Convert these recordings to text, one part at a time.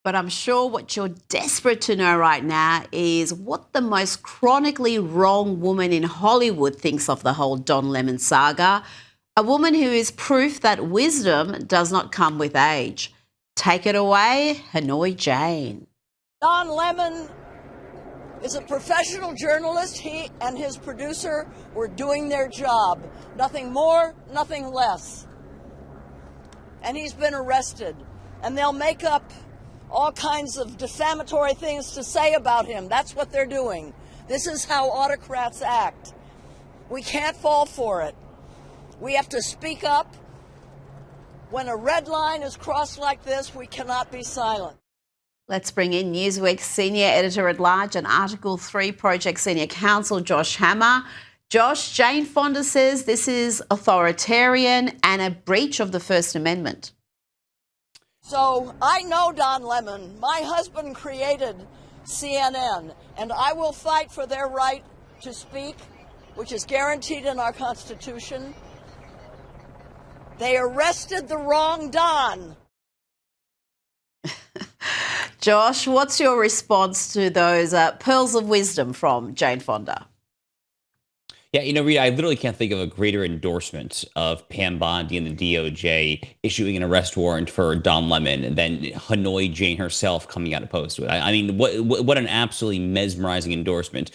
But I'm sure what you're desperate to know right now is what the most chronically wrong woman in Hollywood thinks of the whole Don Lemon saga. A woman who is proof that wisdom does not come with age. Take it away, Hanoi Jane. Don Lemon is a professional journalist. He and his producer were doing their job. Nothing more, nothing less. And he's been arrested. And they'll make up all kinds of defamatory things to say about him. That's what they're doing. This is how autocrats act. We can't fall for it. We have to speak up. When a red line is crossed like this, we cannot be silent. Let's bring in Newsweek's senior editor-at-large and Article 3 Project Senior Counsel, Josh Hammer. Josh, Jane Fonda says this is authoritarian and a breach of the First Amendment. So I know Don Lemon. My husband created CNN, and I will fight for their right to speak, which is guaranteed in our Constitution. They arrested the wrong Don. Josh, what's your response to those pearls of wisdom from Jane Fonda? Yeah, Rita, I literally can't think of a greater endorsement of Pam Bondi and the DOJ issuing an arrest warrant for Don Lemon than Hanoi Jane herself coming out opposed to it. I mean, what an absolutely mesmerizing endorsement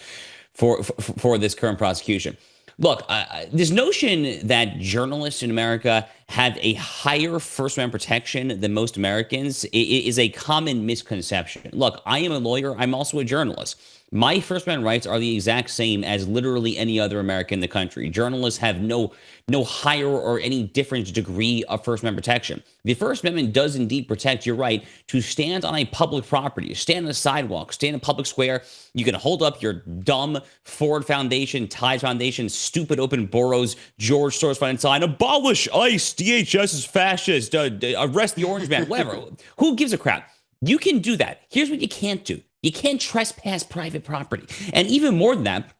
for this current prosecution. Look, this notion that journalists in America have a higher First Amendment protection than most Americans is a common misconception. Look, I am a lawyer. I'm also a journalist. My First Amendment rights are the exact same as literally any other American in the country. Journalists have no higher or any different degree of First Amendment protection. The First Amendment does indeed protect your right to stand on a public property, stand on a sidewalk, stand in a public square. You can hold up your dumb Ford Foundation, Tide Foundation, stupid open boroughs, George Soros Fund sign, abolish ICE, DHS is fascist, arrest the orange man, whatever. Who gives a crap? You can do that. Here's what you can't do. You can't trespass private property. And even more than that,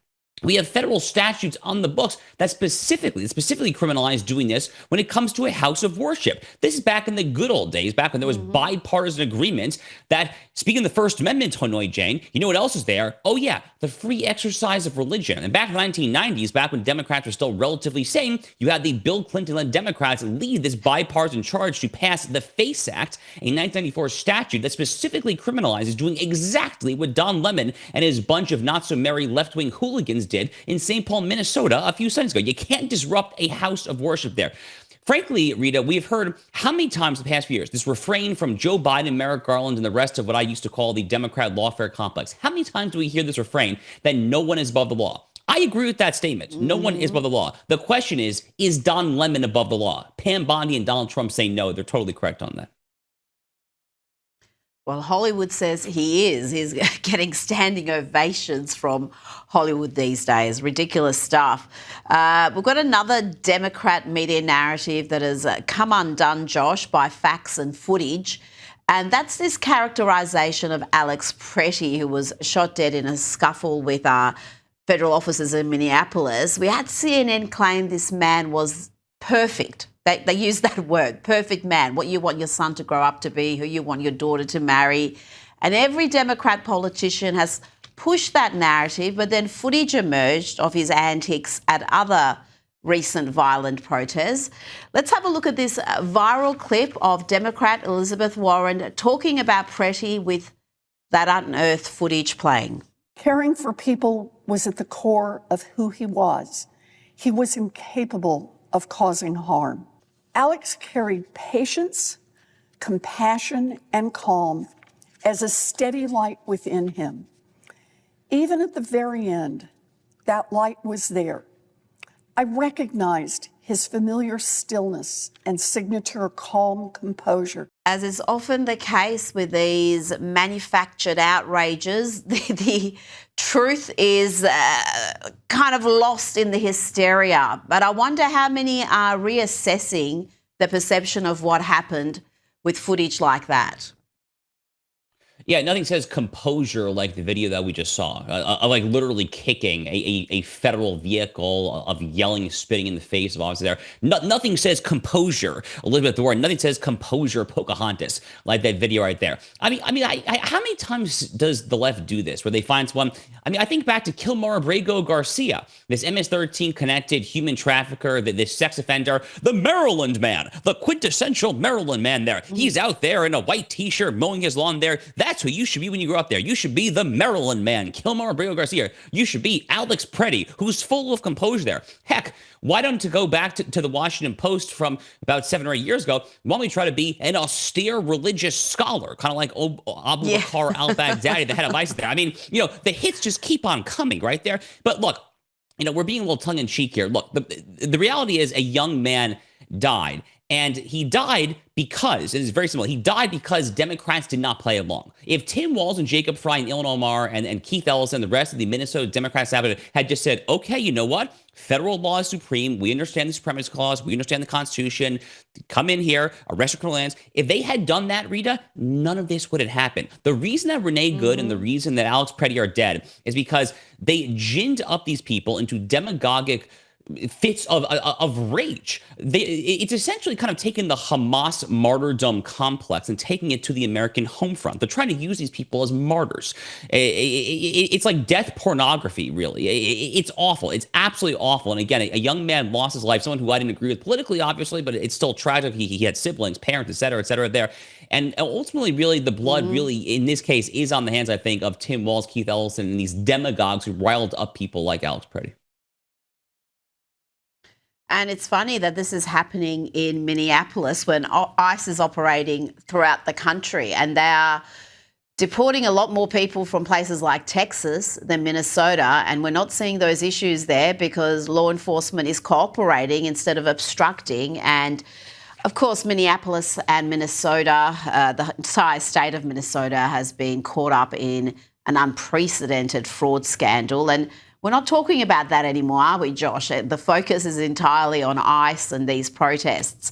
we have federal statutes on the books that specifically criminalize doing this when it comes to a house of worship. This is back in the good old days, back when there was bipartisan agreement that, speaking of the First Amendment, Hanoi Jane, you know what else is there? Oh, yeah, the free exercise of religion. And back in the 1990s, back when Democrats were still relatively sane, you had the Bill Clinton-led Democrats lead this bipartisan charge to pass the FACE Act, a 1994 statute that specifically criminalizes doing exactly what Don Lemon and his bunch of not-so-merry left-wing hooligans did in St. Paul, Minnesota a few Sundays ago. You can't disrupt a house of worship there. Frankly, Rita, we've heard how many times in the past few years this refrain from Joe Biden, Merrick Garland, and the rest of what I used to call the Democrat lawfare complex. How many times do we hear this refrain that no one is above the law? I agree with that statement. No one is above the law. The question is Don Lemon above the law? Pam Bondi and Donald Trump say no. They're totally correct on that. Well, Hollywood says he is. He's getting standing ovations from Hollywood these days. Ridiculous stuff. We've got another Democrat media narrative that has come undone, Josh, by facts and footage. And that's this characterisation of Alex Pretti, who was shot dead in a scuffle with federal officers in Minneapolis. We had CNN claim this man was perfect. They use that word, perfect man, what you want your son to grow up to be, who you want your daughter to marry. And every Democrat politician has pushed that narrative, but then footage emerged of his antics at other recent violent protests. Let's have a look at this viral clip of Democrat Elizabeth Warren talking about Pretti with that unearthed footage playing. Caring for people was at the core of who he was. He was incapable of causing harm. Alex carried patience, compassion, and calm as a steady light within him. Even at the very end, that light was there. I recognized his familiar stillness and signature calm composure. As is often the case with these manufactured outrages, the truth is kind of lost in the hysteria. But I wonder how many are reassessing the perception of what happened with footage like that. Yeah, nothing says composure like the video that we just saw, like literally kicking a federal vehicle, of yelling, spitting in the face of officers there. Nothing says composure, Elizabeth Warren. Nothing says composure, Pocahontas, like that video right there. How many times does the left do this, where they find someone? I think back to Kilmar Abrego Garcia, this MS-13 connected human trafficker, this sex offender, the Maryland man, the quintessential Maryland man there. He's out there in a white t-shirt mowing his lawn there. That's who you should be when you grow up there. You should be the Maryland man, Kilmar Abrego Garcia. You should be Alex Pretti, who's full of composure there. Heck, why don't you go back to the Washington Post from about 7 or 8 years ago? Why don't we try to be an austere religious scholar, kind of like Abu Bakr al-Baghdadi, the head of ISIS there? The hits just keep on coming right there. But look, we're being a little tongue-in-cheek here. Look, the reality is a young man died. And he died because, it is very simple, he died because Democrats did not play along. If Tim Walz and Jacob Frey and Ilhan Omar and Keith Ellison and the rest of the Minnesota Democrats had just said, okay, you know what? Federal law is supreme. We understand the Supremacy Clause. We understand the Constitution. Come in here, arrest your criminal aliens. If they had done that, Rita, none of this would have happened. The reason that Renee Good and the reason that Alex Pretti are dead is because they ginned up these people into demagogic fits of rage. It's essentially kind of taken the Hamas martyrdom complex and taking it to the American home front. They're trying to use these people as martyrs. It's like death pornography, really. It's awful. It's absolutely awful. And again, a young man lost his life, someone who I didn't agree with politically, obviously, but it's still tragic. He had siblings, parents, et cetera there. And ultimately, really, the blood really, in this case, is on the hands, I think, of Tim Walz, Keith Ellison, and these demagogues who riled up people like Alex Pretti. And it's funny that this is happening in Minneapolis when ICE is operating throughout the country, and they are deporting a lot more people from places like Texas than Minnesota. And we're not seeing those issues there because law enforcement is cooperating instead of obstructing. And of course, Minneapolis and Minnesota, the entire state of Minnesota has been caught up in an unprecedented fraud scandal. And we're not talking about that anymore, are we, Josh? The focus is entirely on ICE and these protests.